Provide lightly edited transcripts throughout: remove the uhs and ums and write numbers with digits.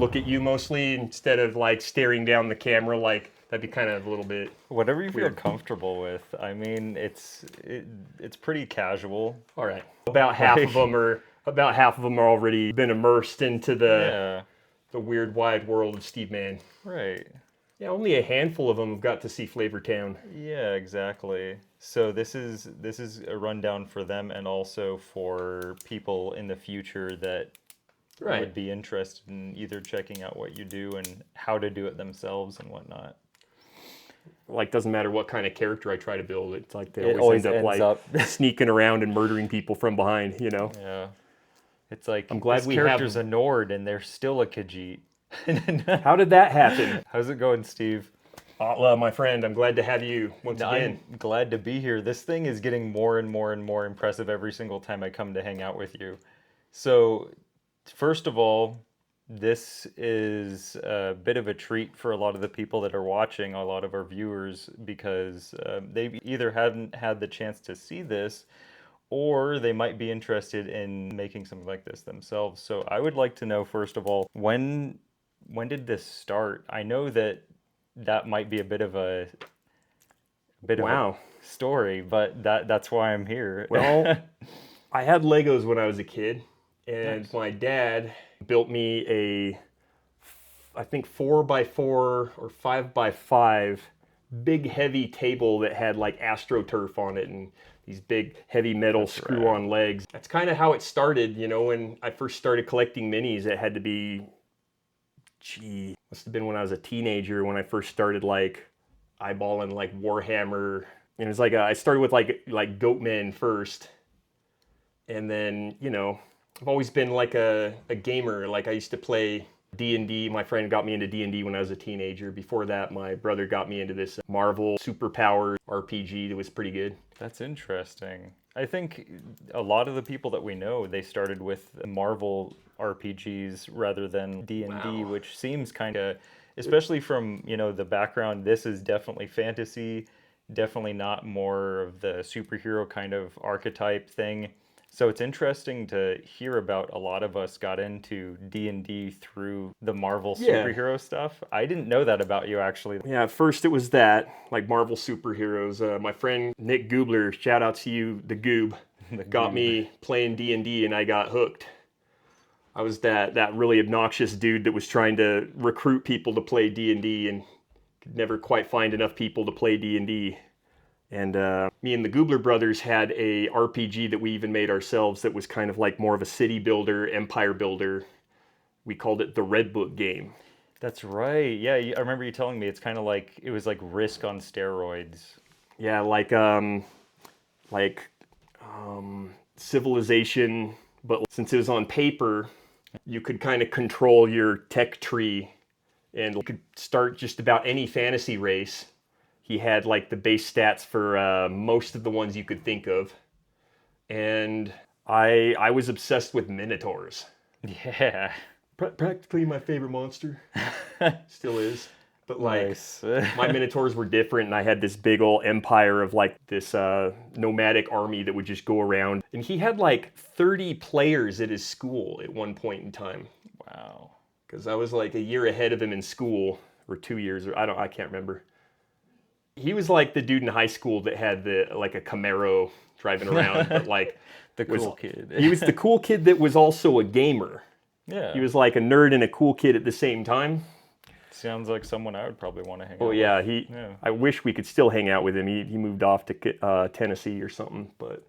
look at you mostly instead of like staring down the camera. Like that'd be kind of a little bit Whatever you feel weird. comfortable with. I mean, it's pretty casual. All right. About half of them are already been immersed into Yeah, the weird wide world of Steve Mann. right. Yeah, only a handful of them have got to see Flavor Town. Yeah, exactly. So this is a rundown for them and also for people in the future that would be interested in either checking out what you do and how to do it themselves and whatnot. Like, doesn't matter what kind of character I try to build. It's like they It always end ends up up sneaking around and murdering people from behind, you know? Yeah. It's like, I'm glad this we character's have... a Nord and they're still a Khajiit. How did that happen? How's it going, Steve? Well, my friend, I'm glad to have you once again. I'm glad to be here. This thing is getting more and more and more impressive every single time I come to hang out with you. So, first of all, this is a bit of a treat for a lot of the people that are watching, a lot of our viewers, because they either haven't had the chance to see this or they might be interested in making something like this themselves. So I would like to know, first of all, when did this start? I know that might be a bit of a story, but that's why I'm here. Well, I had Legos when I was a kid, and my dad built me a, I think 4x4 or 5x5 big heavy table that had like AstroTurf on it and these big heavy metal screw-on legs. That's kind of how it started, you know, when I first started collecting minis. It had to be, must have been when I was a teenager when I first started like eyeballing like Warhammer. And it was like, I started with like Goatmen first. And then, you know, I've always been like a gamer. Like I used to play D&D. My friend got me into D&D when I was a teenager. Before that, my brother got me into this Marvel superpower RPG that was pretty good. That's interesting. I think a lot of the people that we know, they started with Marvel RPGs rather than D&D, which seems kind of, especially from, you know, the background, this is definitely fantasy, definitely not more of the superhero kind of archetype thing. So it's interesting to hear about a lot of us got into D&D through the Marvel superhero stuff. I didn't know that about you, actually. Yeah, at first it was that, like Marvel superheroes. My friend Nick Goobler, shout out to you, the Goob, got me playing D&D and I got hooked. I was that really obnoxious dude that was trying to recruit people to play D&D and could never quite find enough people to play D&D. And me and the Goobler brothers had a RPG that we even made ourselves that was kind of like more of a city builder, empire builder. We called it the Red Book game. That's right. Yeah, I remember you telling me it's kind of like, it was like Risk on steroids. Yeah, like Civilization, but since it was on paper, you could kind of control your tech tree and you could start just about any fantasy race. He had like the base stats for most of the ones you could think of. And I was obsessed with Minotaurs. Yeah. Practically my favorite monster. Still is. But like, my Minotaurs were different and I had this big old empire of like this nomadic army that would just go around. And he had like 30 players at his school at one point in time. Wow. Because I was like a year ahead of him in school, or 2 years, or I can't remember. He was like the dude in high school that had like a Camaro driving around, but like the cool kid. He was the cool kid that was also a gamer. Yeah. He was like a nerd and a cool kid at the same time. Sounds like someone I would probably want to hang out with. Oh yeah, I wish we could still hang out with him. He moved off to Tennessee or something, but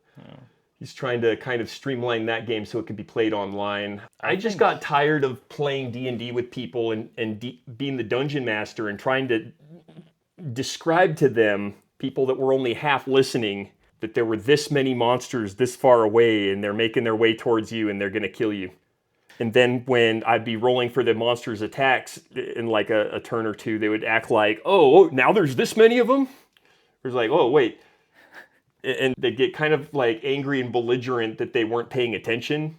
he's trying to kind of streamline that game so it could be played online. I just got tired of playing D&D with people and being the dungeon master and trying to describe to them, people that were only half listening, that there were this many monsters this far away and they're making their way towards you and they're going to kill you. And then when I'd be rolling for the monsters' attacks in like a turn or two, they would act like, oh, now there's this many of them? It was like, oh, wait. And they'd get kind of like angry and belligerent that they weren't paying attention.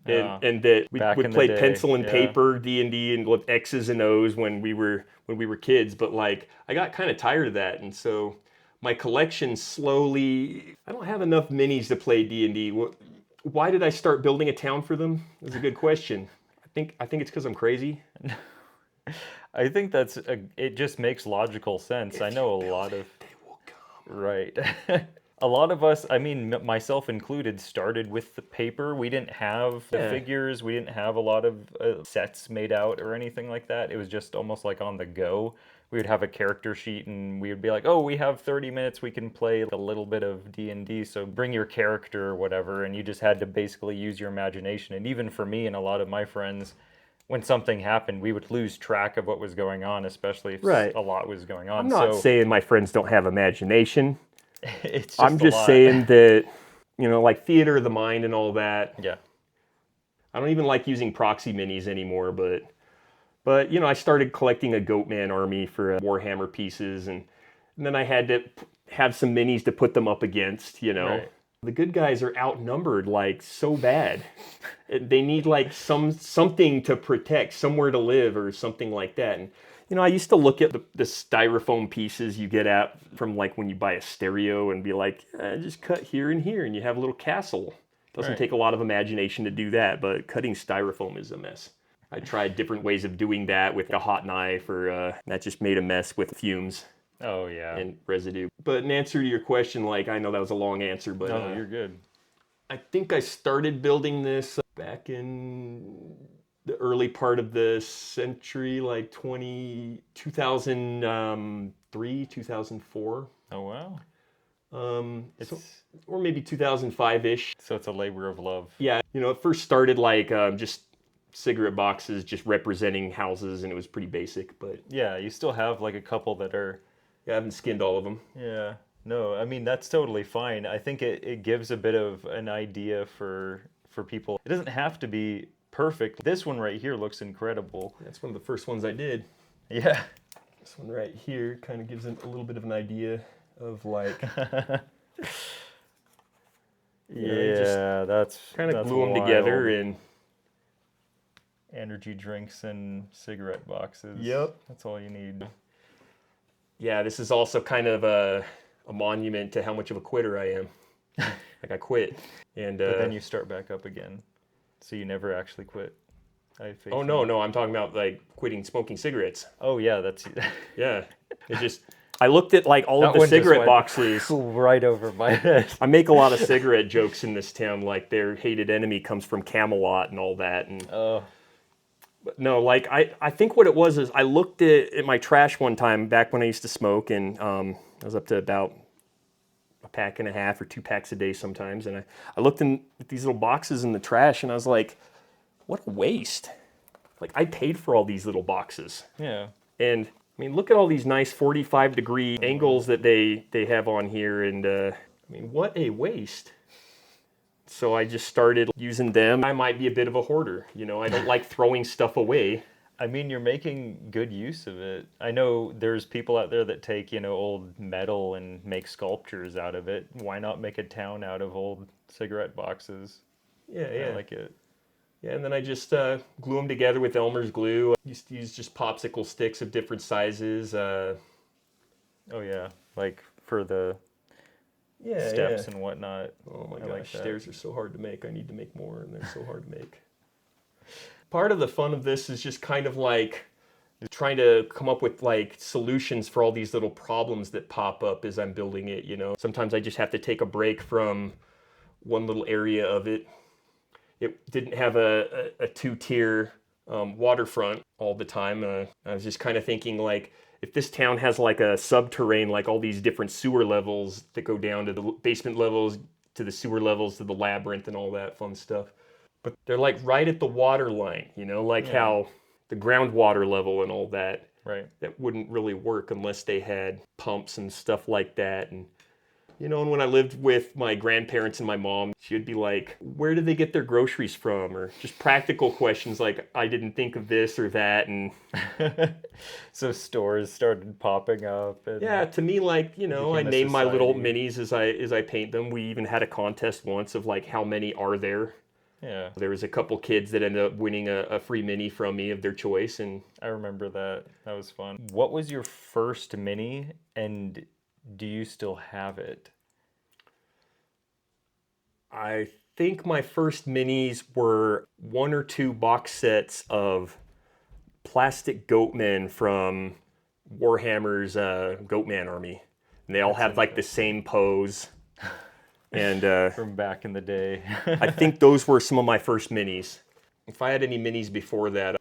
And that we would play pencil and paper D&D and with X's and O's when we were kids. But like, I got kind of tired of that. And so my collection slowly, I don't have enough minis to play D&D. Why did I start building a town for them? That's a good question. I think it's because I'm crazy. I think it just makes logical sense. I know a lot of They will come. right. A lot of us, I mean, myself included, started with the paper. We didn't have the Yeah. figures. We didn't have a lot of sets made out or anything like that. It was just almost like on the go. We would have a character sheet and we would be like, oh, we have 30 minutes. We can play a little bit of D&D. So bring your character or whatever. And you just had to basically use your imagination. And even for me and a lot of my friends, when something happened, we would lose track of what was going on, especially if Right. a lot was going on. I'm not saying my friends don't have imagination. It's just I'm just saying that, like theater of the mind and all that. Yeah. I don't even like using proxy minis anymore, but I started collecting a Goatman army for Warhammer pieces, and then I had to have some minis to put them up against, Right. The good guys are outnumbered like so bad. They need like something to protect, somewhere to live or something like that. And I used to look at the styrofoam pieces you get at from like when you buy a stereo and be like, just cut here and here and you have a little castle. Doesn't Right. take a lot of imagination to do that, but cutting styrofoam is a mess. I tried different ways of doing that with a hot knife, or that just made a mess with fumes Oh, yeah. and residue. But in answer to your question, like, I know that was a long answer, but No, you're good. I think I started building this back in the early part of the century, like 2003, 2004. Oh, wow. Or maybe 2005-ish. So it's a labor of love. Yeah, it first started like just cigarette boxes just representing houses, and it was pretty basic, but Yeah, you still have like a couple that are. yeah, I haven't skinned all of them. Yeah. No, I mean, that's totally fine. I think it gives a bit of an idea for people. It doesn't have to be perfect. This one right here looks incredible. That's one of the first ones I did. Yeah. This one right here kind of gives a little bit of an idea of like, Yeah, that's kind of that's glue them wild. together and Energy drinks and cigarette boxes. Yep. That's all you need. yeah, this is also kind of a monument to how much of a quitter I am. Like I quit, and But then you start back up again. So you never actually quit. I have faith oh in no, you. no, I'm talking about like quitting smoking cigarettes. Oh yeah, that's Yeah, it just I looked at like all That of the one just cigarette went boxes. right over my head. I make a lot of cigarette jokes in this town, like their hated enemy comes from Camelot and all that, and Oh. but no, like I think what it was is I looked at my trash one time back when I used to smoke, and I was up to about a pack and a half or 2 packs a day sometimes, and I looked at these little boxes in the trash, and I was like, what a waste. Like I paid for all these little boxes, Yeah. and I mean look at all these nice 45-degree angles that they have on here, and I mean what a waste. So I just started using them. I might be a bit of a hoarder, I don't like throwing stuff away. I mean, you're making good use of it. I know there's people out there that take, old metal and make sculptures out of it. Why not make a town out of old cigarette boxes? Yeah, I like it. Yeah, and then I just glue them together with Elmer's glue. I used to use just popsicle sticks of different sizes. Oh yeah, like for the steps and whatnot. Oh my I like gosh, that. stairs are so hard to make. I need to make more, and they're so hard to make. Part of the fun of this is just kind of like trying to come up with like solutions for all these little problems that pop up as I'm building it, Sometimes I just have to take a break from one little area of it. It didn't have a 2-tier waterfront all the time. I was just kind of thinking like, if this town has like a subterrane, like all these different sewer levels that go down to the basement levels, to the sewer levels, to the labyrinth and all that fun stuff. But they're like right at the water line, like how the groundwater level and all that. Right. That wouldn't really work unless they had pumps and stuff like that. And and when I lived with my grandparents and my mom, she'd be like, where do they get their groceries from? Or just practical questions like, I didn't think of this or that. And So stores started popping up. And yeah, to me, like, I became a name my little society. minis as I paint them. We even had a contest once of like, how many are there? Yeah, There was a couple kids that ended up winning a free mini from me of their choice. And I remember that. That was fun. What was your first mini, and do you still have it? I think my first minis were 1 or 2 box sets of plastic goatmen from Warhammer's Goatman army. And they all have like the same pose. And From back in the day. I think those were some of my first minis. If I had any minis before that,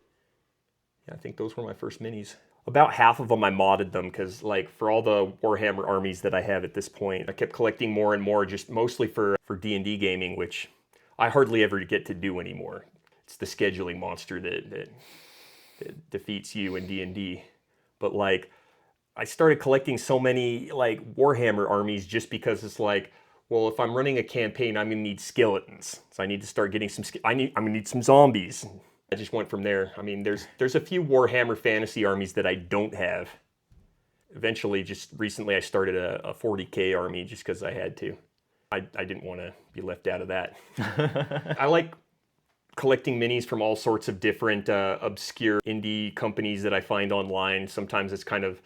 yeah, I think those were my first minis. About half of them I modded them because, like, for all the Warhammer armies that I have at this point, I kept collecting more and more, just mostly for D&D gaming, which I hardly ever get to do anymore. It's the scheduling monster that defeats you in D&D. But like, I started collecting so many like Warhammer armies just because it's like, well, if I'm running a campaign, I'm gonna need skeletons. So I need to start getting some. I'm gonna need some zombies. I just went from there. I mean, there's a few Warhammer fantasy armies that I don't have. Eventually, just recently, I started a 40k army just because I had to. I didn't want to be left out of that. I like collecting minis from all sorts of different obscure indie companies that I find online. Sometimes it's kind of,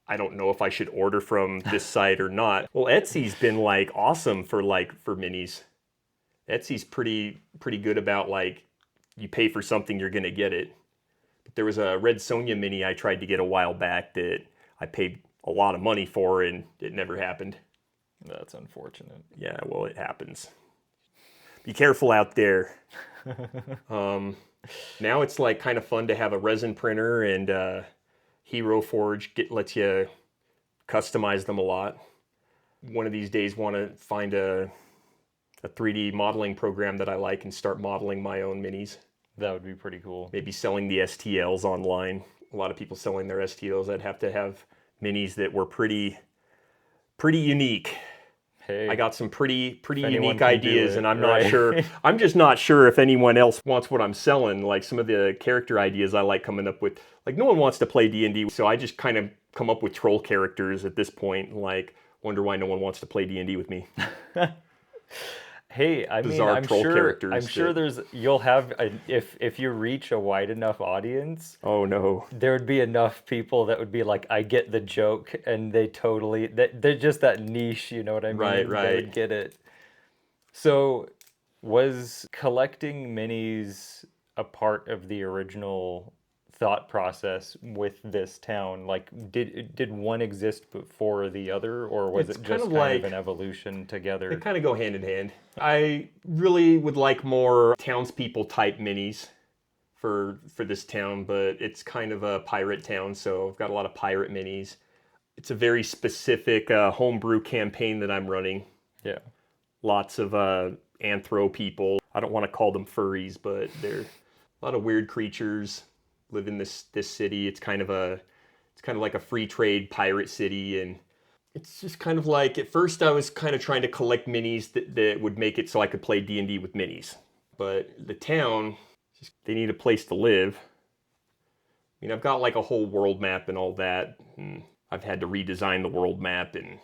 I don't know if I should order from this site or not. Well, Etsy's been like awesome for minis. Etsy's pretty good about like, you pay for something, you're gonna get it. But there was a Red Sonja mini I tried to get a while back that I paid a lot of money for and it never happened. That's unfortunate. Yeah, well, it happens. Be careful out there. Now it's like kind of fun to have a resin printer, and Hero Forge lets you customize them a lot. One of these days want to find a 3D modeling program that I like and start modeling my own minis. That would be pretty cool. Maybe selling the STLs online. A lot of people selling their STLs. I'd have to have minis that were pretty unique. Hey, I got some pretty unique can ideas, do it, and I'm right? not sure. I'm just not sure if anyone else wants what I'm selling. Like some of the character ideas I like coming up with. Like no one wants to play D&D, so I just kind of come up with troll characters at this point. Like wonder why no one wants to play D&D with me. Hey, I mean, Bizarre troll characters I'm sure you'll have if you reach a wide enough audience, Oh no. there would be enough people that would be like, I get the joke, and they're just that niche, you know what I mean? Right, They right. would get it. So, was collecting minis a part of the original thought process with this town? Like, did one exist before the other, or was It's it kind just of kind like- of an evolution together? They kind of go hand in hand. I really would like more townspeople type minis for this town, but it's kind of a pirate town, so I've got a lot of pirate minis. It's a very specific homebrew campaign that I'm running. Yeah. Lots of anthro people. I don't want to call them furries, but they're a lot of weird creatures live in this city. It's kind of like a free trade pirate city, and it's just kind of like, at first I was kind of trying to collect minis that would make it so I could play D&D with minis. But the town, they need a place to live. I mean, I've got like a whole world map and all that, and I've had to redesign the world map and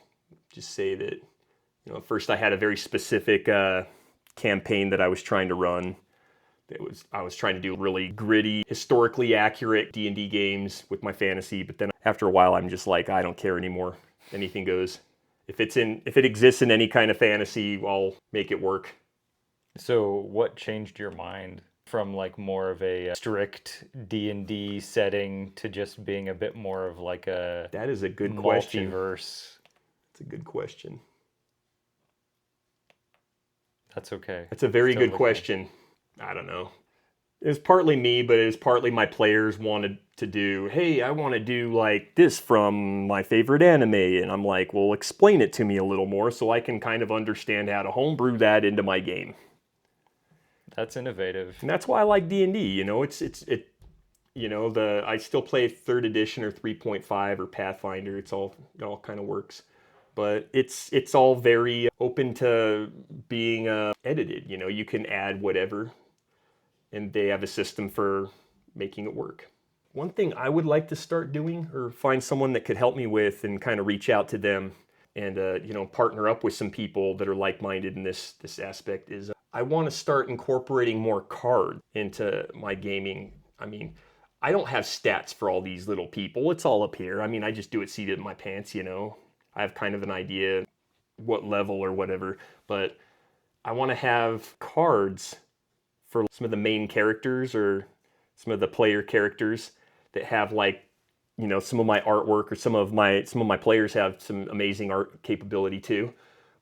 just say that, you know, at first I had a very specific campaign that I was trying to run. I was trying to do really gritty, historically accurate D&D games with my fantasy, but then after a while I'm just like, I don't care anymore. Anything goes. If it exists in any kind of fantasy, I'll make it work. So what changed your mind from like more of a strict D&D setting to just being a bit more of like a That is a good question. multiverse? It's a good question. That's okay. That's a very Totally good question. I don't know. It was partly me, but it was partly my players wanted to do, hey, I want to do like this from my favorite anime. And I'm like, well, explain it to me a little more so I can kind of understand how to homebrew that into my game. That's innovative. And that's why I like D&D. You know, I still play 3rd edition or 3.5 or Pathfinder. It all kind of works. But it's all very open to being edited. You know, you can add whatever, and they have a system for making it work. One thing I would like to start doing, or find someone that could help me with, and kind of reach out to them and partner up with some people that are like-minded in this aspect, is I want to start incorporating more cards into my gaming. I mean, I don't have stats for all these little people. It's all up here. I mean, I just do it seated in my pants, you know. I have kind of an idea what level or whatever, but I want to have cards for some of the main characters or some of the player characters that have like, some of my artwork, or some of my players have some amazing art capability too.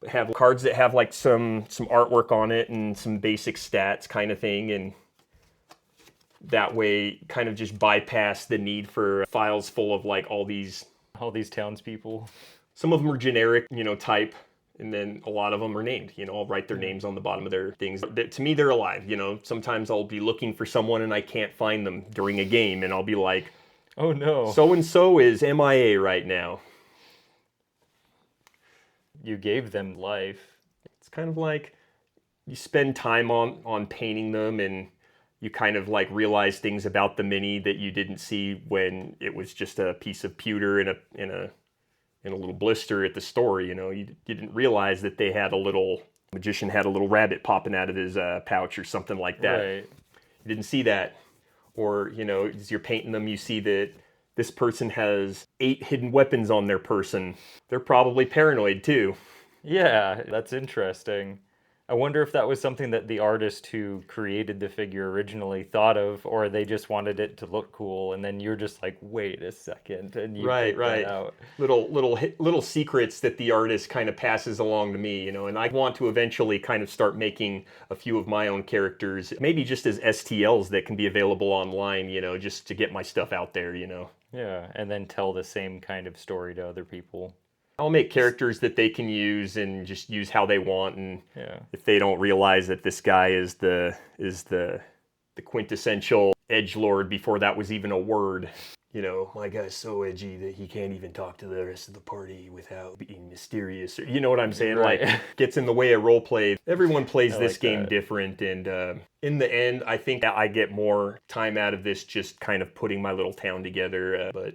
But have cards that have like some artwork on it and some basic stats kind of thing, and that way kind of just bypass the need for files full of like all these townspeople. Some of them are generic, type, and then a lot of them are named. I'll write their names on the bottom of their things. To me, they're alive. Sometimes I'll be looking for someone and I can't find them during a game, and I'll be like, oh no, so-and-so is MIA right now. You gave them life. It's kind of like you spend time on painting them, and you kind of like realize things about the mini that you didn't see when it was just a piece of pewter in a little blister at the store. You didn't realize that magician had a little rabbit popping out of his pouch or something like that. Right. You didn't see that. Or, as you're painting them, you see that this person has 8 hidden weapons on their person. They're probably paranoid too. Yeah, that's interesting. I wonder if that was something that the artist who created the figure originally thought of, or they just wanted it to look cool, and then you're just like, wait a second, and you right. that out. Little secrets that the artist kind of passes along to me, and I want to eventually kind of start making a few of my own characters, maybe just as STLs that can be available online, just to get my stuff out there, Yeah, and then tell the same kind of story to other people. I'll make characters that they can use and just use how they want, and if they don't realize that this guy is the quintessential edgelord before that was even a word. My guy's so edgy that he can't even talk to the rest of the party without being mysterious. Or, you know what I'm saying? Right. Like, gets in the way of role play. Everyone plays this like game that. different, and in the end, I think I get more time out of this just kind of putting my little town together. But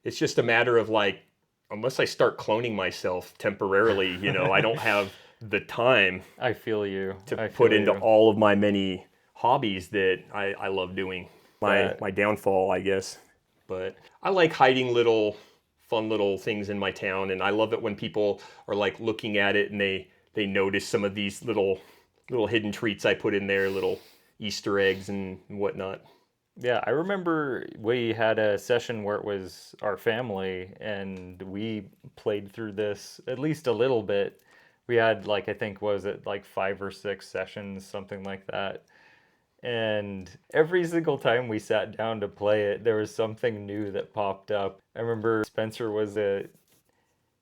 it's just a matter of like, unless I start cloning myself temporarily, I don't have the time. I feel you. To put into all of my many hobbies that I love doing. My downfall, I guess. But I like hiding fun little things in my town, and I love it when people are like looking at it and they notice some of these little hidden treats I put in there, little Easter eggs and whatnot. Yeah, I remember we had a session where it was our family, and we played through this at least a little bit. We had like, I think, was it like 5 or 6 sessions, something like that. And every single time we sat down to play it, there was something new that popped up. I remember Spencer was a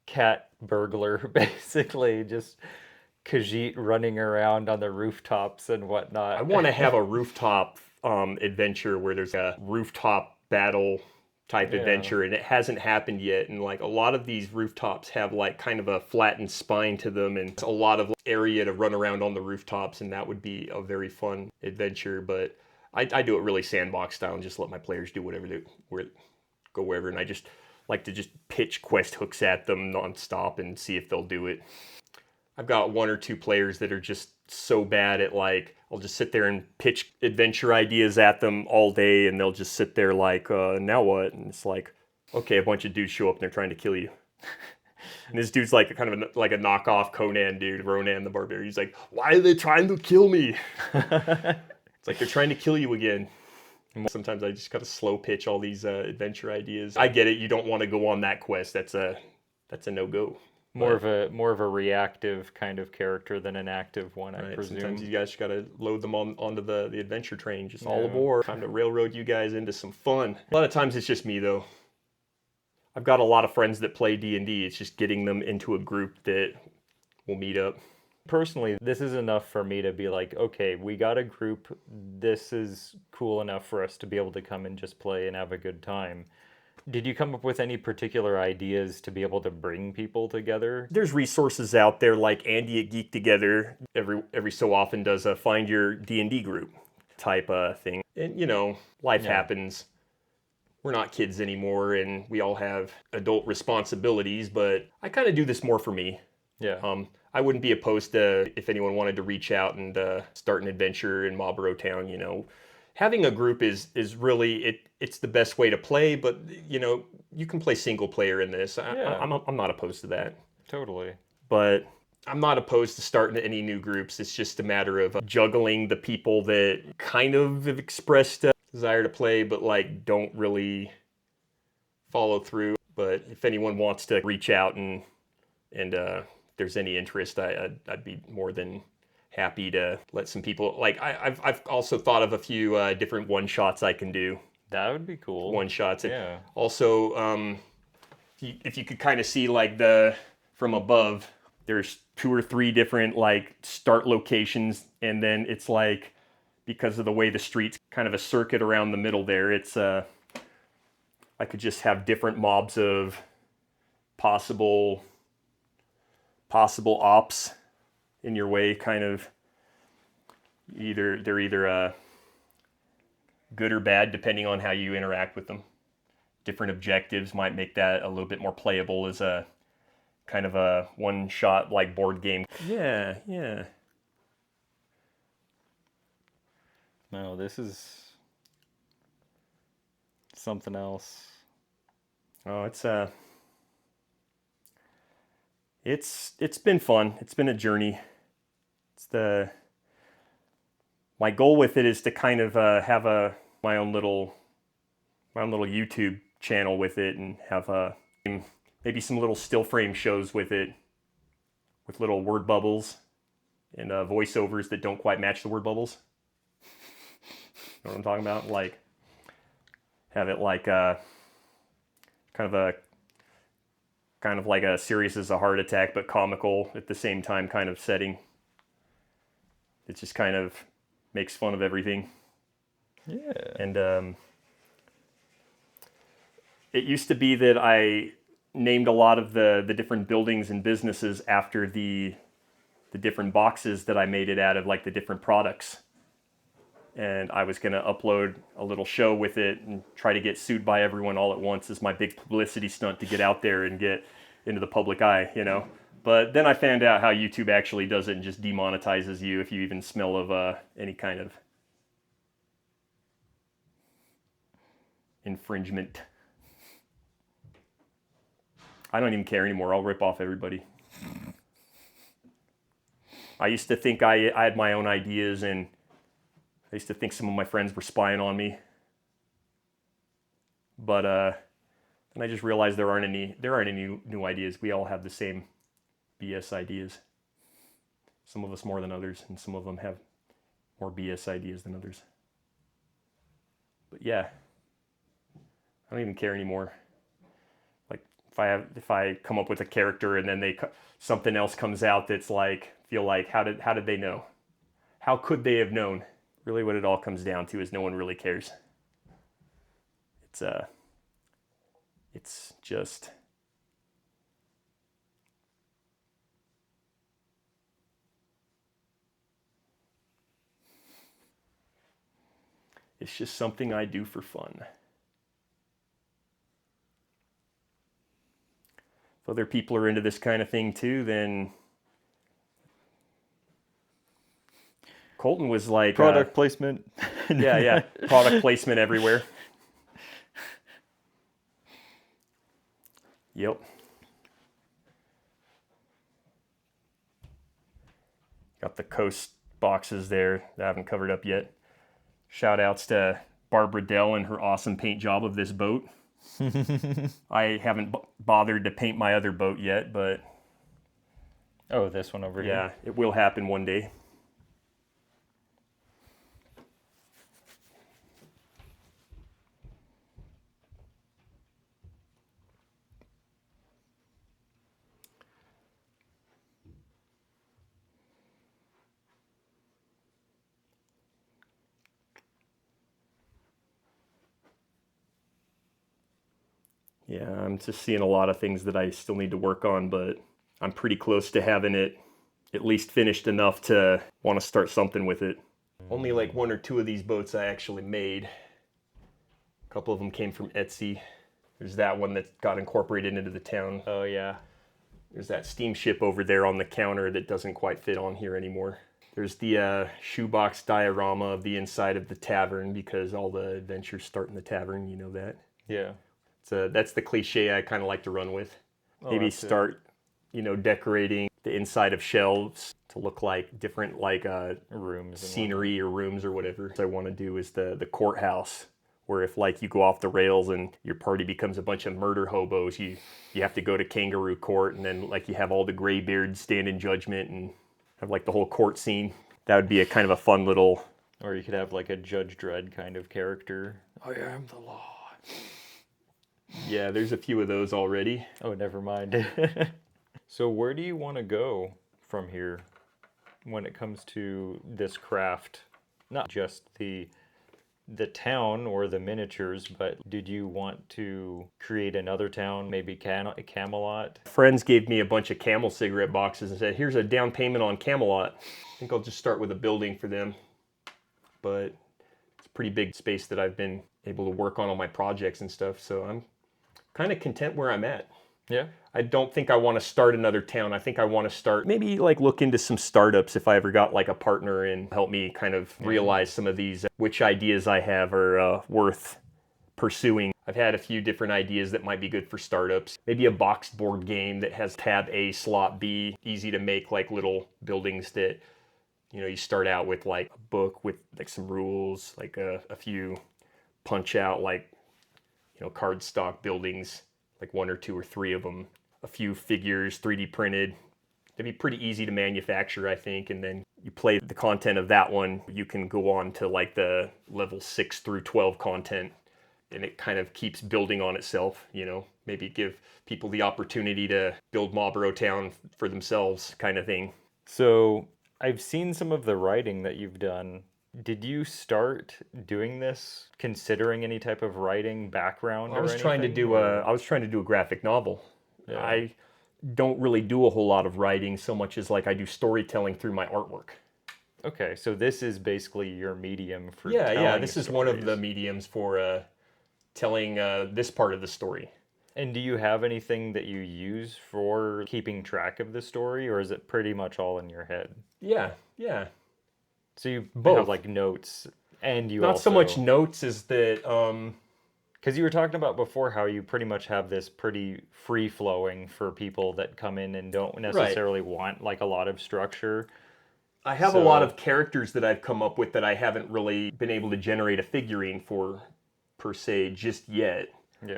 cat burglar, basically, just Khajiit running around on the rooftops and whatnot. I want to have a rooftop adventure where there's a rooftop battle type adventure, and it hasn't happened yet, and like a lot of these rooftops have like kind of a flattened spine to them, and a lot of area to run around on the rooftops, and that would be a very fun adventure. But I do it really sandbox style and just let my players do whatever go wherever, and I just like to just pitch quest hooks at them nonstop and see if they'll do it. I've got 1 or 2 players that are just so bad at like, I'll just sit there and pitch adventure ideas at them all day, and they'll just sit there like, now what? And it's like, okay, a bunch of dudes show up and they're trying to kill you. And this dude's like kind of like a knockoff Conan dude, Ronan the Barbarian. He's like, why are they trying to kill me? It's like they're trying to kill you again. And sometimes I just gotta slow pitch all these adventure ideas. I get it, you don't want to go on that quest. That's a no-go. More of a reactive kind of character than an active one, I presume. Sometimes you guys got to load them onto the adventure train. Just all aboard. Time to railroad you guys into some fun. A lot of times it's just me, though. I've got a lot of friends that play D&D. It's just getting them into a group that will meet up. Personally, this is enough for me to be like, okay, we got a group. This is cool enough for us to be able to come and just play and have a good time. Did you come up with any particular ideas to be able to bring people together? There's resources out there like Andy at Geek Together every so often does a find your D&D group type thing. And life happens. We're not kids anymore, and we all have adult responsibilities, but I kind of do this more for me. Yeah. I wouldn't be opposed to if anyone wanted to reach out and start an adventure in Mobaro Town, Having a group is really it's the best way to play, but you can play single player in this. I'm not opposed to that. Totally. But I'm not opposed to starting any new groups. It's just a matter of juggling the people that kind of have expressed a desire to play, but like don't really follow through. But if anyone wants to reach out and if there's any interest, I'd be more than happy to let some people. Like I've also thought of a few different one shots I can do. That would be cool. One shots. Yeah. Also, if you could kind of see like from above, there's 2 or 3 different like start locations, and then it's like, because of the way the street's kind of a circuit around the middle there, it's I could just have different mobs of possible ops in your way, kind of. They're either good or bad depending on how you interact with them. Different objectives might make that a little bit more playable as a kind of a one-shot like board game. Yeah. No, this is something else. Oh, it's been fun. It's been a journey. My goal with it is to kind of have my own little YouTube channel with it, and have maybe some little still frame shows with it, with little word bubbles and voiceovers that don't quite match the word bubbles. You know what I'm talking about? Like, have it like kind of like a serious as a heart attack, but comical at the same time kind of setting. It just kind of makes fun of everything. Yeah. And it used to be that I named a lot of the different buildings and businesses after the different boxes that I made it out of, like the different products. And I was going to upload a little show with it and try to get sued by everyone all at once as my big publicity stunt to get out there and get into the public eye, you know. But then I found out how YouTube actually does it and just demonetizes you if you even smell of any kind of infringement. I don't even care anymore. I'll rip off everybody. I used to think I had my own ideas, and I used to think some of my friends were spying on me. But then I just realized there aren't any new ideas. We all have the same BS ideas. Some of us more than others, and some of them have more BS ideas than others. But yeah, I don't even care anymore. Like if I come up with a character and then something else comes out that's like, feel like, how did they know? How could they have known? Really, what it all comes down to is no one really cares. It's just something I do for fun. If other people are into this kind of thing too, then Colton was like Product placement. Yeah, product placement everywhere. Yep. Got the coast boxes there that I haven't covered up yet. Shout outs to Barbara Dell and her awesome paint job of this boat. I haven't bothered to paint my other boat yet, but Oh, this one over here. yeah, it will happen one day. Yeah, I'm just seeing a lot of things that I still need to work on, but I'm pretty close to having it at least finished enough to want to start something with it. Only like 1 or 2 of these boats I actually made. A couple of them came from Etsy. There's that one that got incorporated into the town. Oh, yeah. There's that steamship over there on the counter that doesn't quite fit on here anymore. There's the shoebox diorama of the inside of the tavern, because all the adventures start in the tavern, you know that. Yeah. That's the cliche I kind of like to run with. Oh, Maybe that's start decorating the inside of shelves to look like different Rooms and scenery or rooms or whatever. What I want to do is the courthouse, where if like you go off the rails and your party becomes a bunch of murder hobos, you have to go to kangaroo court, and then like you have all the graybeards stand in judgment and have like the whole court scene. That would be a kind of a fun little. Or you could have like a Judge Dredd kind of character. I am the law. Yeah, there's a few of those already. Oh, never mind. So where do you want to go from here when it comes to this craft? Not just the town or the miniatures, but did you want to create another town, maybe Camelot? Friends gave me a bunch of Camel cigarette boxes and said, here's a down payment on Camelot. I think I'll just start with a building for them. But it's a pretty big space that I've been able to work on all my projects and stuff, so I'm kind of content where I'm at. Yeah. I don't think I want to start another town. I think I want to start, maybe like look into some startups if I ever got like a partner and help me kind of realize some of these, which ideas I have are worth pursuing. I've had a few different ideas that might be good for startups. Maybe a boxed board game that has tab A, slot B, easy to make like little buildings that, you start out with like a book with like some rules, like a few punch out like, cardstock buildings, like 1 or 2 or 3 of them, a few figures 3D printed. It'd be pretty easy to manufacture, I think, and then you play the content of that one. You can go on to like the level 6 through 12 content, and it kind of keeps building on itself, maybe give people the opportunity to build Mobaro Town for themselves kind of thing. So I've seen some of the writing that you've done. Did you start doing this considering any type of writing background? I was trying to do a graphic novel. Yeah. I don't really do a whole lot of writing so much as like I do storytelling through my artwork. Okay, so this is basically your medium for telling this is one of stories. the mediums for telling this part of the story. And do you have anything that you use for keeping track of the story, or is it pretty much all in your head? Yeah. So you Both. have like notes, and you Not also... so much notes as that. Because you were talking about before how you pretty much have this pretty free-flowing for people that come in and don't necessarily want like a lot of structure. I have a lot of characters that I've come up with that I haven't really been able to generate a figurine for, per se, just yet. Yeah.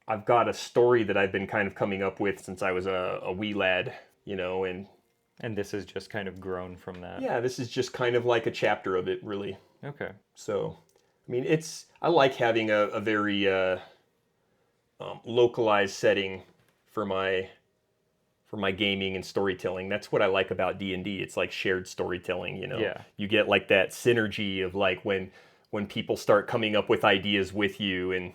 I've got a story that I've been kind of coming up with since I was a wee lad, And this has just kind of grown from that. Yeah, this is just kind of like a chapter of it, really. Okay. So, I mean, I like having a very localized setting for my gaming and storytelling. That's what I like about D&D. It's like shared storytelling, Yeah. You get like that synergy of like when people start coming up with ideas with you and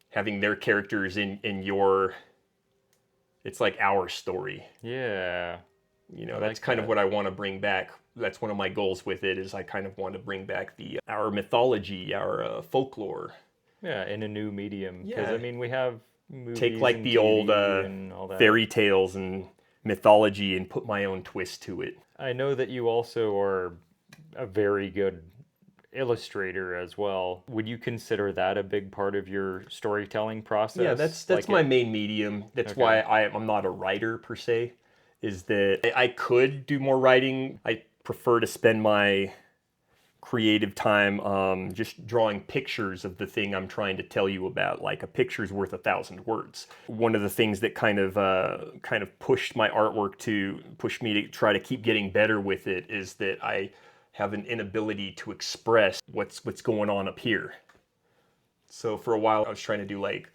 having their characters in your, it's like our story. Yeah. That's kind of what I want to bring back. That's one of my goals with it, is I kind of want to bring back our mythology, our folklore. Yeah, in a new medium. Because, Yeah. I mean, we have movies Take like and the TV old and all that. fairy tales and mythology and put my own twist to it. I know that you also are a very good illustrator as well. Would you consider that a big part of your storytelling process? Yeah, that's my main medium. That's Okay. why I'm not a writer per se, is that I could do more writing. I prefer to spend my creative time just drawing pictures of the thing I'm trying to tell you about. Like a picture's worth 1,000 words. One of the things that kind of pushed my artwork to push me to try to keep getting better with it is that I have an inability to express what's going on up here. So for a while I was trying to do like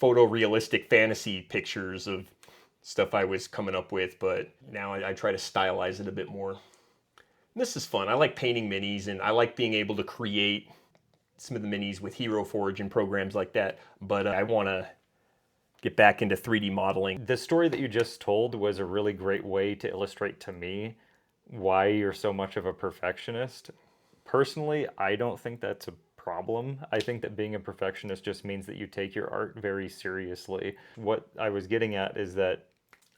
photorealistic fantasy pictures of stuff I was coming up with, but now I try to stylize it a bit more. This is fun. I like painting minis, and I like being able to create some of the minis with Hero Forge and programs like that, but I want to get back into 3D modeling. The story that you just told was a really great way to illustrate to me why you're so much of a perfectionist. Personally, I don't think that's a problem. I think that being a perfectionist just means that you take your art very seriously. What I was getting at is that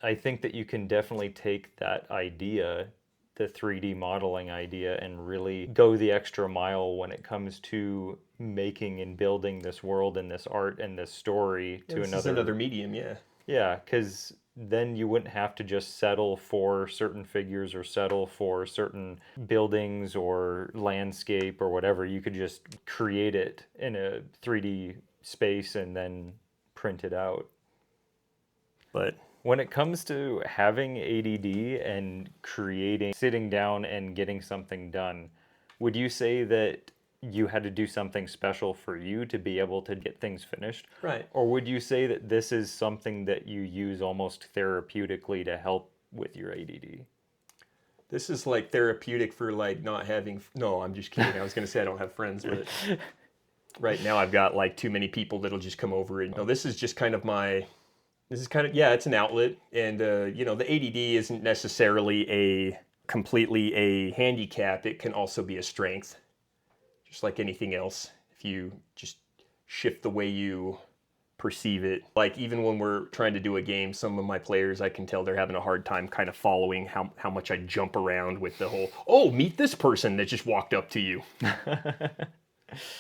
I think that you can definitely take that idea, the 3D modeling idea, and really go the extra mile when it comes to making and building this world and this art and this story to This is another medium, yeah. Yeah, because then you wouldn't have to just settle for certain figures or settle for certain buildings or landscape or whatever. You could just create it in a 3D space and then print it out. But when it comes to having ADD and creating, sitting down and getting something done, would you say that you had to do something special for you to be able to get things finished? Right. Or would you say that this is something that you use almost therapeutically to help with your ADD? This is like therapeutic for like not having, no, I'm just kidding. I was going to say I don't have friends, but right now I've got like too many people that'll just come over. And no, this is just kind of yeah, it's an outlet. And, you know, the ADD isn't necessarily completely a handicap. It can also be a strength, just like anything else. If you just shift the way you perceive it. Like even when we're trying to do a game, some of my players, I can tell they're having a hard time kind of following how much I jump around with the whole, oh, meet this person that just walked up to you.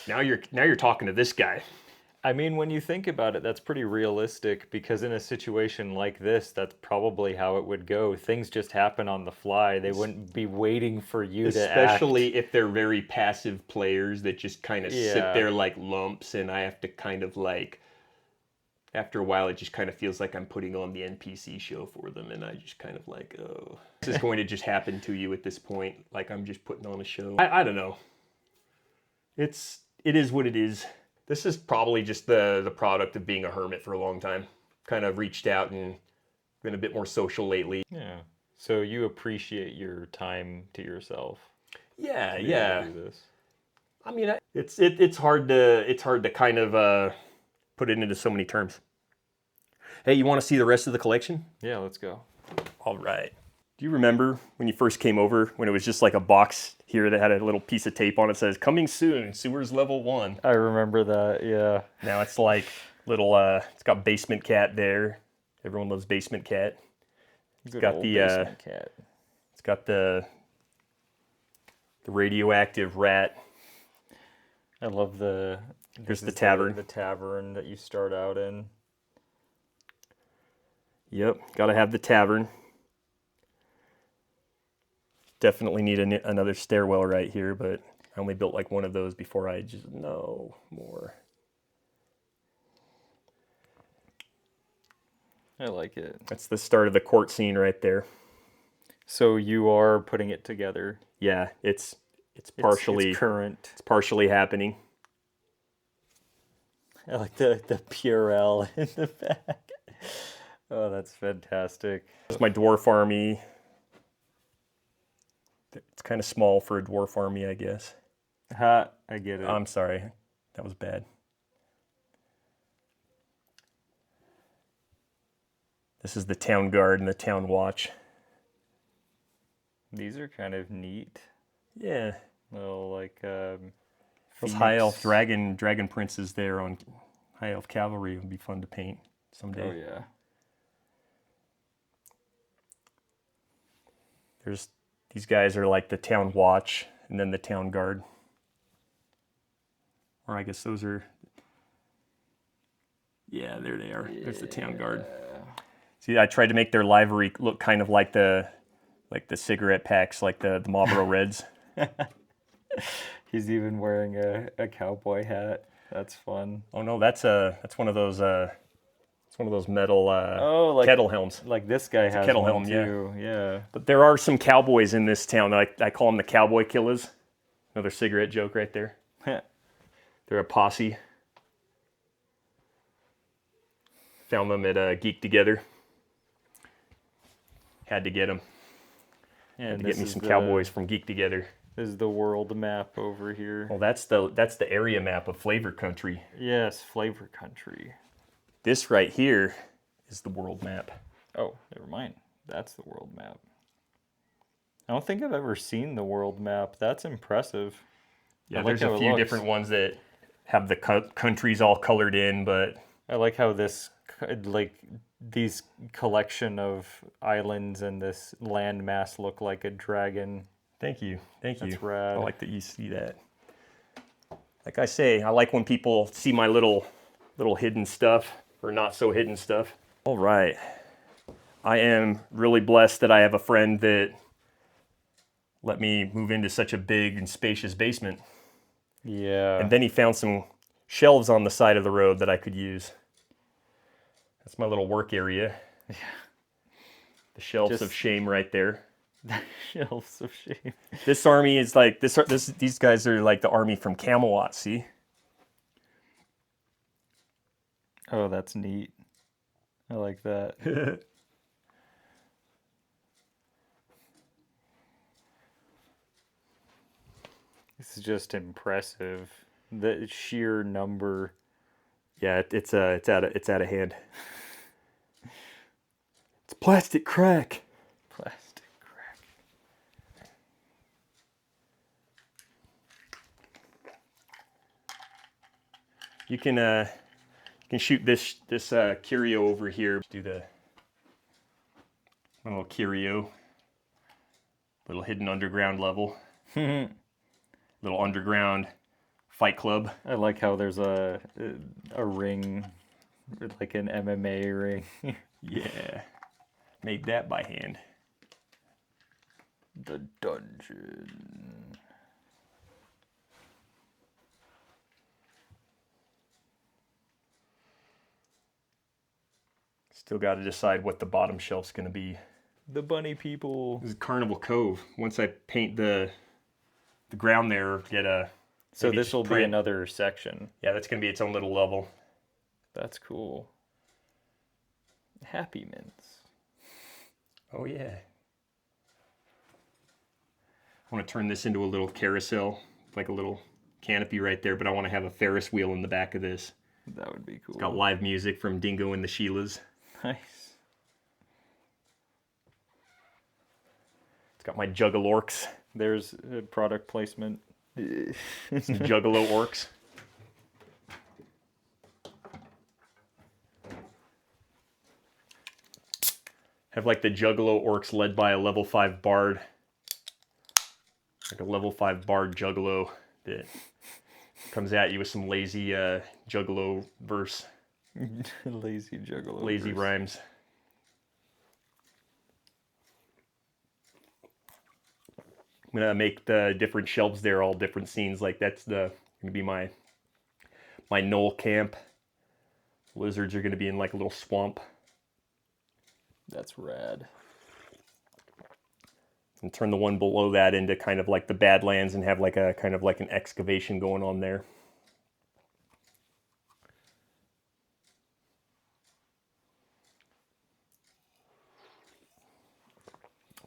Now you're talking to this guy. I mean, when you think about it, that's pretty realistic, because in a situation like this, that's probably how it would go. Things just happen on the fly. They wouldn't be waiting for you to act. Especially if they're very passive players that just kind of sit there like lumps, and I have to kind of like, after a while, it just kind of feels like I'm putting on the NPC show for them, and I just kind of like, oh, this is going to just happen to you at this point. Like I'm just putting on a show. I don't know. It is what it is. This is probably just the product of being a hermit for a long time. Kind of reached out and been a bit more social lately. Yeah. So you appreciate your time to yourself. Yeah, to yeah. do this. I mean, it's hard to kind of put it into so many terms. Hey, you want to see the rest of the collection? Yeah, let's go. All right. Do you remember when you first came over, when it was just like a box here that had a little piece of tape on it that says, coming soon, sewers level 1? I remember that, yeah. Now it's like little, it's got Basement Cat there. Everyone loves Basement Cat. It's got the, Basement Cat. It's got the radioactive rat. I love Here's the tavern. The tavern that you start out in. Yep, gotta have the tavern. Definitely need another stairwell right here, but I only built like one of those before I just, no more. I like it. That's the start of the court scene right there. So you are putting it together. Yeah, it's partially it's current. It's partially happening. I like the Purell in the back. Oh, that's fantastic. It's my dwarf army. It's kind of small for a dwarf army, I guess. Ha, I get it. I'm sorry. That was bad. This is the town guard and the town watch. These are kind of neat. Yeah. Little like those high elf dragon princes there on high elf cavalry would be fun to paint someday. Oh yeah. These guys are like the town watch and then the town guard. Or I guess those are, yeah, there they are. Yeah. There's the town guard. See, I tried to make their livery look kind of like the cigarette packs, like the Mobaro Reds. He's even wearing a cowboy hat. That's fun. Oh no, that's one of those it's one of those metal kettle helms. Like this guy has kettle one helm, too. Yeah. But there are some cowboys in this town. I call them the cowboy killers. Another cigarette joke right there. They're a posse. Found them at Geek Together. Had to get them. Had to get me some cowboys from Geek Together. This is the world map over here. Well, that's the area map of Flavor Country. Yes, Flavor Country. This right here is the world map. Oh, never mind. That's the world map. I don't think I've ever seen the world map. That's impressive. Yeah, there's a few different ones that have the countries all colored in, but I like how this, like, these collection of islands and this landmass look like a dragon. Thank you. That's rad. I like that you see that. Like I say, I like when people see my little hidden stuff, or not so hidden stuff. All right. I am really blessed that I have a friend that let me move into such a big and spacious basement. Yeah. And then he found some shelves on the side of the road that I could use. That's my little work area. Yeah. The shelves of shame right there. Shelves of shame. This army is like these guys are like the army from Camelot, see? Oh, that's neat. I like that. This is just impressive. The sheer number. Yeah, it's out of hand. It's plastic crack. Plastic crack. You can shoot this curio over here. Do the little curio, little hidden underground level, little underground fight club. I like how there's a ring, like an MMA ring. Yeah, made that by hand. The dungeon. Still got to decide what the bottom shelf's going to be. The bunny people. This is Carnival Cove. Once I paint the ground there, get a... So this will be another section. Yeah, that's going to be its own little level. That's cool. Happy Mints. Oh, yeah. I want to turn this into a little carousel, like a little canopy right there, but I want to have a Ferris wheel in the back of this. That would be cool. It's got live music from Dingo and the Sheilas. Nice. It's got my Juggalo orcs. There's a product placement. Some Juggalo orcs. Have like the Juggalo orcs led by a level 5 bard. Like a level 5 bard Juggalo that comes at you with some lazy Juggalo verse. Lazy Juggalo. Lazy verse. rhymes. I'm gonna make the different shelves there all different scenes. Like that's gonna be my knoll camp. Lizards are gonna be in like a little swamp. That's rad. And turn the one below that into kind of like the Badlands and have like a kind of like an excavation going on there.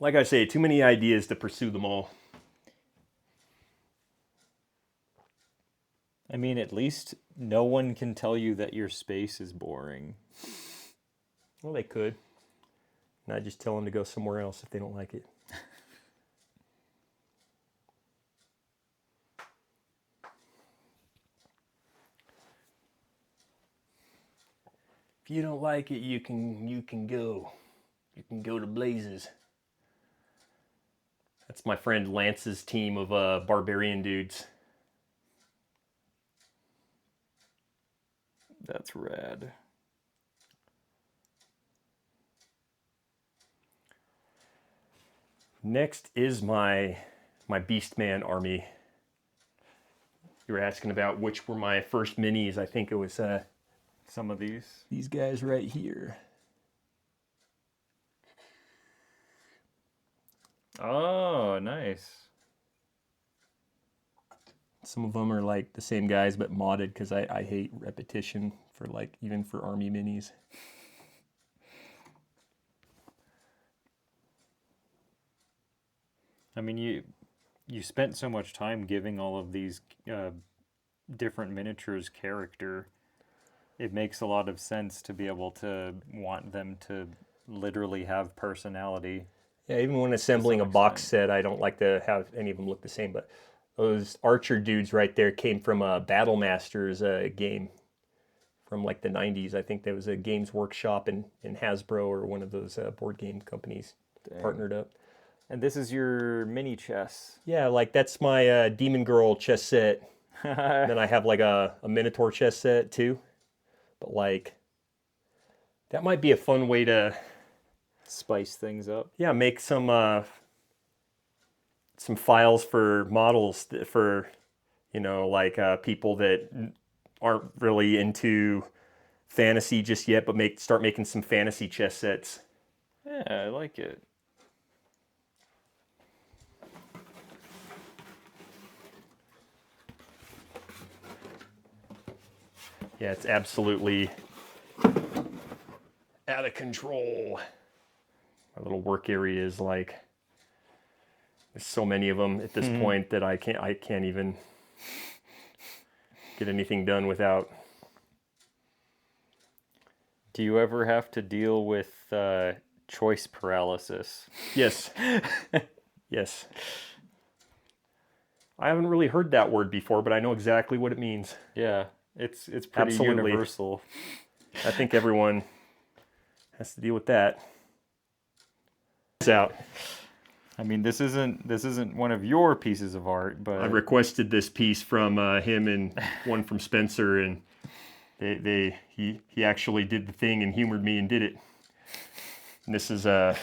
Like I say, too many ideas to pursue them all. I mean, at least no one can tell you that your space is boring. Well, they could. And I just tell them to go somewhere else if they don't like it. If you don't like it, you can go. You can go to blazes. That's my friend Lance's team of barbarian dudes. That's rad. Next is my Beastman army. You were asking about which were my first minis. I think it was some of these guys right here. Oh, nice. Some of them are like the same guys but modded because I hate repetition for like even for army minis. I mean, you spent so much time giving all of these different miniatures character. It makes a lot of sense to be able to want them to literally have personality. Yeah, even when assembling a box set, I don't like to have any of them look the same, but those archer dudes right there came from a Battle Masters game from like the 90s. I think there was a Games Workshop in Hasbro or one of those board game companies partnered up. And this is your mini chess. Yeah, like that's my Demon Girl chess set. Then I have like a Minotaur chess set too. But like, that might be a fun way to Spice things up. Yeah, make some files for models for, like people that aren't really into fantasy just yet, but start making some fantasy chess sets. Yeah, I like it. Yeah, it's absolutely out of control. My little work area is like, there's so many of them at this point that I can't even get anything done without. Do you ever have to deal with choice paralysis? Yes. Yes. I haven't really heard that word before, but I know exactly what it means. Yeah, it's pretty Absolutely. universal. I think everyone has to deal with that. It's out. I mean, this isn't one of your pieces of art, but I requested this piece from him and one from Spencer, and he actually did the thing and humored me and did it. And this is I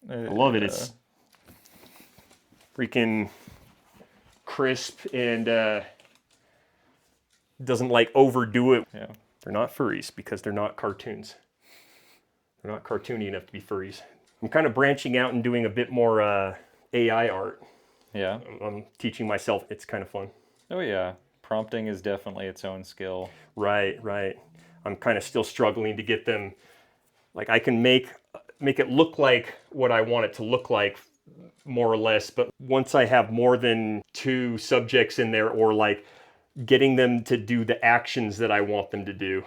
love it. It's freaking crisp and doesn't like overdo it. Yeah. They're not furries because they're not cartoons. They're not cartoony enough to be furries. I'm kind of branching out and doing a bit more AI art. Yeah. I'm teaching myself. It's kind of fun. Oh yeah. Prompting is definitely its own skill. Right. I'm kind of still struggling to get them. Like I can make it look like what I want it to look like, more or less. But once I have more than 2 subjects in there, or like getting them to do the actions that I want them to do,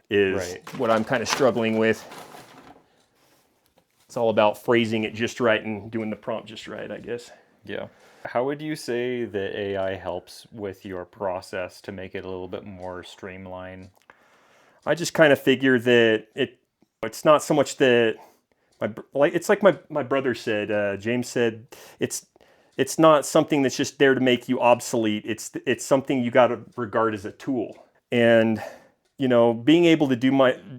is what I'm kind of struggling with. It's all about phrasing it just right and doing the prompt just right, I guess. Yeah. How would you say that AI helps with your process to make it a little bit more streamlined? I just kind of figure that it's not so much that it's like my brother said, James said, it's not something that's just there to make you obsolete. It's something you got to regard as a tool. And being able to do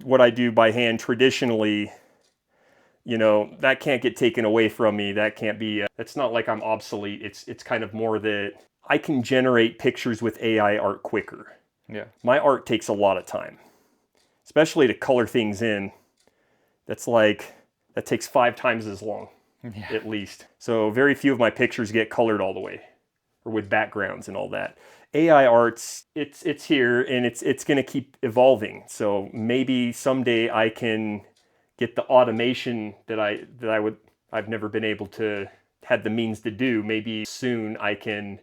what I do by hand traditionally, that can't get taken away from me. That can't be, it's not like I'm obsolete. It's kind of more that I can generate pictures with AI art quicker. Yeah. My art takes a lot of time, especially to color things in. That takes 5 times as long, at least. So very few of my pictures get colored all the way, or with backgrounds and all that. AI arts, it's here and it's going to keep evolving. So maybe someday I can get the automation that I've never been able to had the means to do. Maybe soon I can,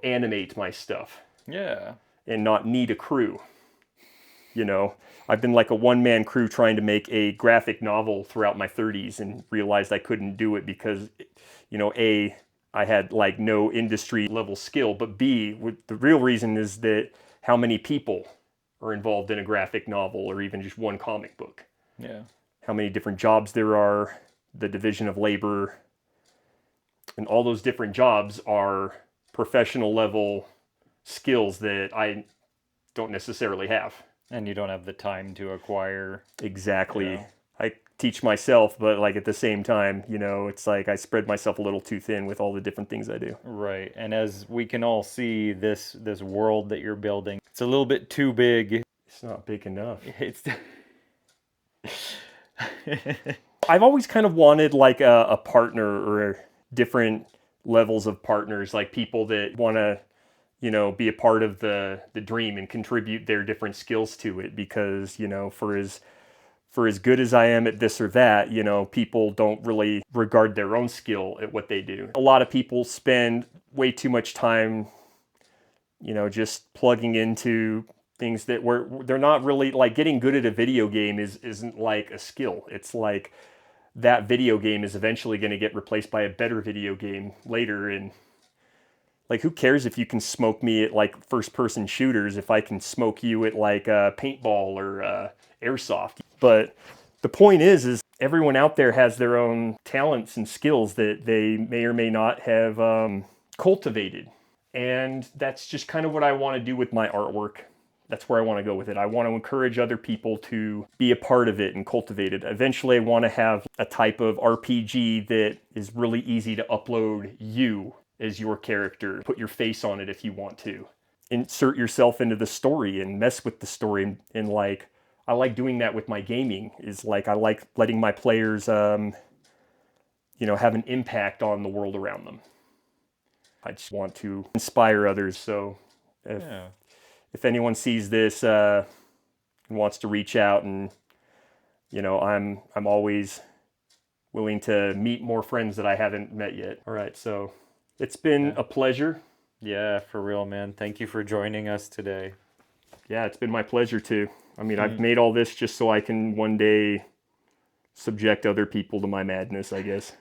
animate my stuff. Yeah. And not need a crew. I've been like a one-man crew trying to make a graphic novel throughout my 30s and realized I couldn't do it because, A, I had like no industry level skill, but B, the real reason is that how many people are involved in a graphic novel or even just one comic book. Yeah. How many different jobs there are, the division of labor, and all those different jobs are professional level skills that I don't necessarily have. And you don't have the time to acquire. Exactly. Yeah. I teach myself, but like at the same time, it's like I spread myself a little too thin with all the different things I do. Right. And as we can all see, this world that you're building, it's a little bit too big. It's not big enough. It's I've always kind of wanted like a partner or different levels of partners, like people that want to, be a part of the dream and contribute their different skills to it. Because, for as good as I am at this or that, people don't really regard their own skill at what they do. A lot of people spend way too much time, just plugging into things that they're not really like. Getting good at a video game isn't like a skill. It's like that video game is eventually going to get replaced by a better video game later. And like, who cares if you can smoke me at like first person shooters if I can smoke you at like paintball or airsoft. But the point is everyone out there has their own talents and skills that they may or may not have cultivated. And that's just kind of what I want to do with my artwork. That's where I want to go with it. I want to encourage other people to be a part of it and cultivate it. Eventually, I want to have a type of RPG that is really easy to upload you as your character. Put your face on it if you want to. Insert yourself into the story and mess with the story. And like, I like doing that with my gaming. Is like, I like letting my players, have an impact on the world around them. I just want to inspire others. So if anyone sees this and wants to reach out, and I'm always willing to meet more friends that I haven't met yet. All right, so it's been a pleasure. Yeah, for real, man. Thank you for joining us today. Yeah, it's been my pleasure too. I mean, I've made all this just so I can one day subject other people to my madness, I guess.